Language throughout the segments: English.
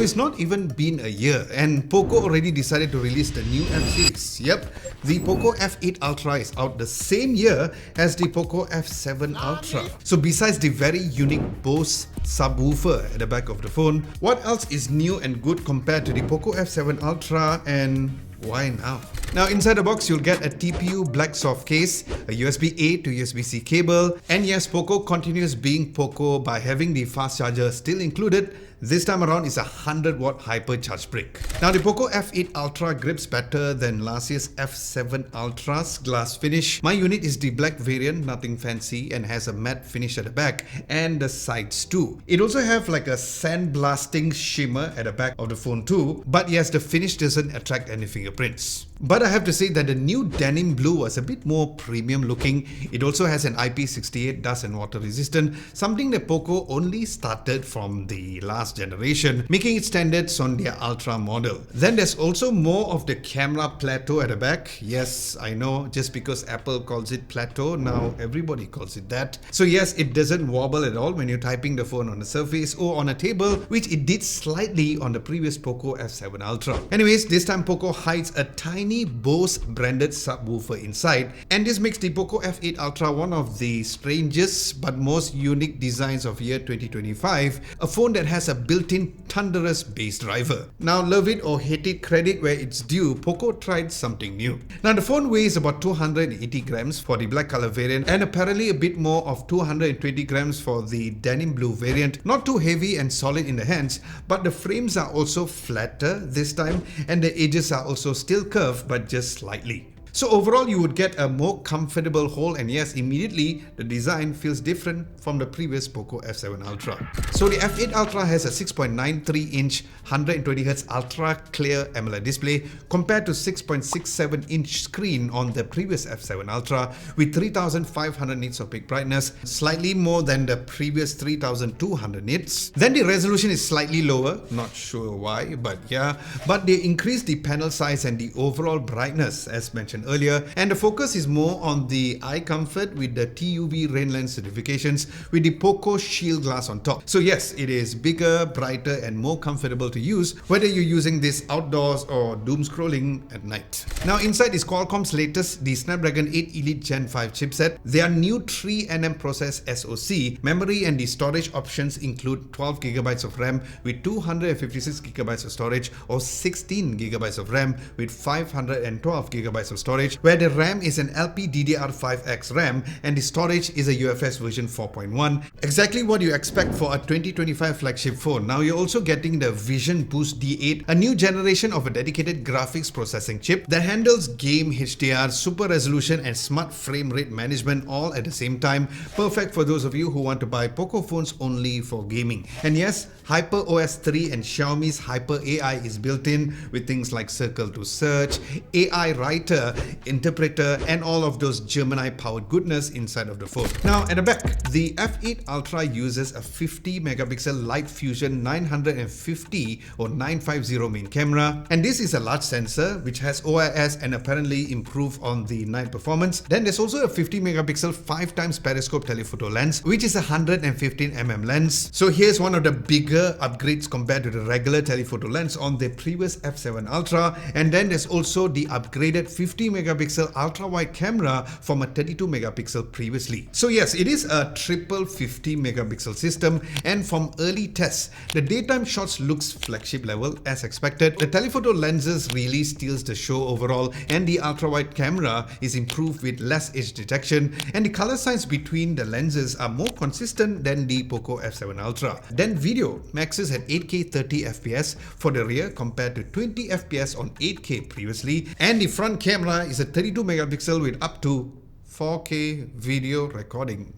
So it's not even been a year and POCO already decided to release the new F series. Yep, the POCO F8 Ultra is out the same year as the POCO F7 Ultra. So besides the very unique Bose subwoofer at the back of the phone, what else is new and good compared to the POCO F7 Ultra, and why now? Now inside the box you'll get a TPU black soft case, a USB-A to USB-C cable, and yes, POCO continues being POCO by having the fast charger still included. This time around is a 100-watt hyper-charge brick. Now the POCO F8 Ultra grips better than last year's F7 Ultra's glass finish. My unit is the black variant, nothing fancy, and has a matte finish at the back and the sides too. It also have like a sandblasting shimmer at the back of the phone too, but yes, the finish doesn't attract any fingerprints. But I have to say that the new denim blue was a bit more premium looking. It also has an IP68 dust and water resistant, something that POCO only started from the last generation, making it standards on their Ultra model. Then there's also more of the camera plateau at the back. Yes, I know, just because Apple calls it plateau, now everybody calls it that. So yes, it doesn't wobble at all when you're typing the phone on a surface or on a table, which it did slightly on the previous POCO F7 Ultra. Anyways, this time POCO hides a tiny Bose branded subwoofer inside, and this makes the POCO F8 Ultra one of the strangest but most unique designs of year 2025, a phone that has a built-in thunderous bass driver. Now love it or hate it, credit where it's due, POCO tried something new. Now the phone weighs about 280 grams for the black color variant and apparently a bit more of 220 grams for the denim blue variant. Not too heavy and solid in the hands, but the frames are also flatter this time and the edges are also still curved but just slightly. So overall you would get a more comfortable hold, and yes, immediately the design feels different from the previous POCO F7 Ultra. So the F8 Ultra has a 6.93-inch 120Hz ultra clear AMOLED display compared to 6.67-inch screen on the previous F7 Ultra with 3500 nits of peak brightness, slightly more than the previous 3200 nits. Then the resolution is slightly lower, not sure why, but yeah. But they increased the panel size and the overall brightness as mentioned earlier, and the focus is more on the eye comfort with the TUV rain lens certifications with the POCO Shield glass on top. So yes, it is bigger, brighter and more comfortable to use whether you're using this outdoors or doom scrolling at night. Now inside is Qualcomm's latest, the Snapdragon 8 Elite Gen 5 chipset. Their new 3nm process SoC. Memory and the storage options include 12GB of RAM with 256GB of storage or 16GB of RAM with 512GB of storage, where the RAM is an LPDDR5X RAM and the storage is a UFS version 4.1. Exactly what you expect for a 2025 flagship phone. Now you're also getting the Vision Boost D8, a new generation of a dedicated graphics processing chip that handles game HDR, super resolution and smart frame rate management all at the same time. Perfect for those of you who want to buy POCO phones only for gaming. And yes, HyperOS 3 and Xiaomi's Hyper AI is built in with things like Circle to Search, AI Writer, Interpreter and all of those Gemini powered goodness inside of the phone. Now at the back, the F8 Ultra uses a 50 megapixel Light Fusion 950 or 950 main camera, and this is a large sensor which has OIS and apparently improve on the night performance. Then there's also a 50 megapixel 5x periscope telephoto lens which is a 115mm lens. So here's one of the bigger upgrades compared to the regular telephoto lens on the previous F7 Ultra. And then there's also the upgraded 50 megapixel ultra wide camera from a 32 megapixel previously. So yes, it is a triple 50 megapixel system, and from early tests the daytime shots looks flagship level as expected. The telephoto lenses really steals the show overall, and the ultra wide camera is improved with less edge detection, and the color signs between the lenses are more consistent than the POCO F7 Ultra. Then video maxes at 8K 30fps for the rear compared to 20fps on 8K previously, and the front camera is a 32 megapixel with up to 4K video recording.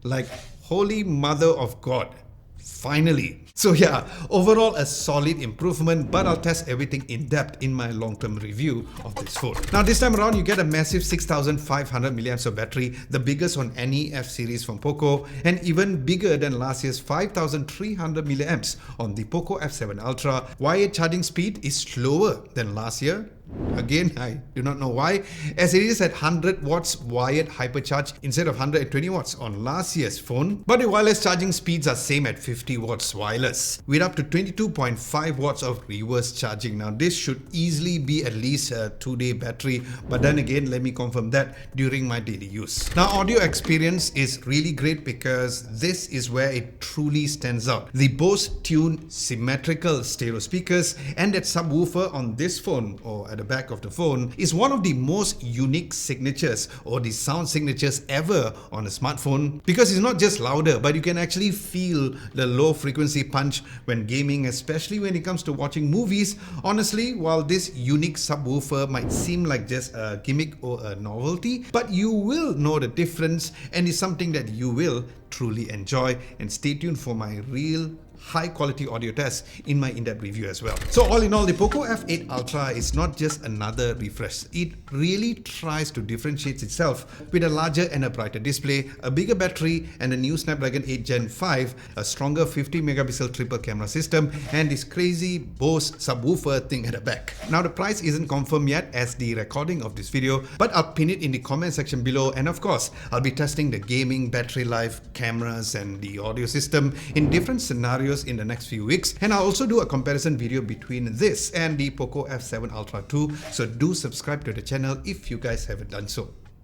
Like, holy mother of God, finally. So yeah, overall a solid improvement, but I'll test everything in depth in my long-term review of this phone. Now this time around you get a massive 6500 mAh of battery, the biggest on any F series from POCO, and even bigger than last year's 5300 mAh on the POCO F7 Ultra. Wired charging speed is slower than last year, Again, I do not know why, as it is at 100 watts wired hypercharge instead of 120 watts on last year's phone. But the wireless charging speeds are same at 50 watts wireless, with up to 22.5 watts of reverse charging. Now this should easily be at least a 2-day battery, but then again, let me confirm that during my daily use. Now audio experience is really great because this is where it truly stands out. The Bose tuned symmetrical stereo speakers and that subwoofer on this phone, or at the back of the phone, is one of the most unique signatures or the sound signatures ever on a smartphone, because it's not just louder, but you can actually feel the low frequency punch when gaming, especially when it comes to watching movies. Honestly, while this unique subwoofer might seem like just a gimmick or a novelty, but you will know the difference and it's something that you will truly enjoy. And stay tuned for my real high quality audio test in my in-depth review as well. So all in all, the POCO F8 Ultra is not just another refresh. It really tries to differentiate itself with a larger and a brighter display, a bigger battery, and a new Snapdragon 8 Gen 5, a stronger 50 megapixel triple camera system, and this crazy Bose subwoofer thing at the back. Now the price isn't confirmed yet as the recording of this video, but I'll pin it in the comment section below, and of course I'll be testing the gaming, battery life, cameras, and the audio system in different scenarios in the next few weeks, and I'll also do a comparison video between this and the POCO F7 Ultra 2, so do subscribe to the channel if you guys haven't done so.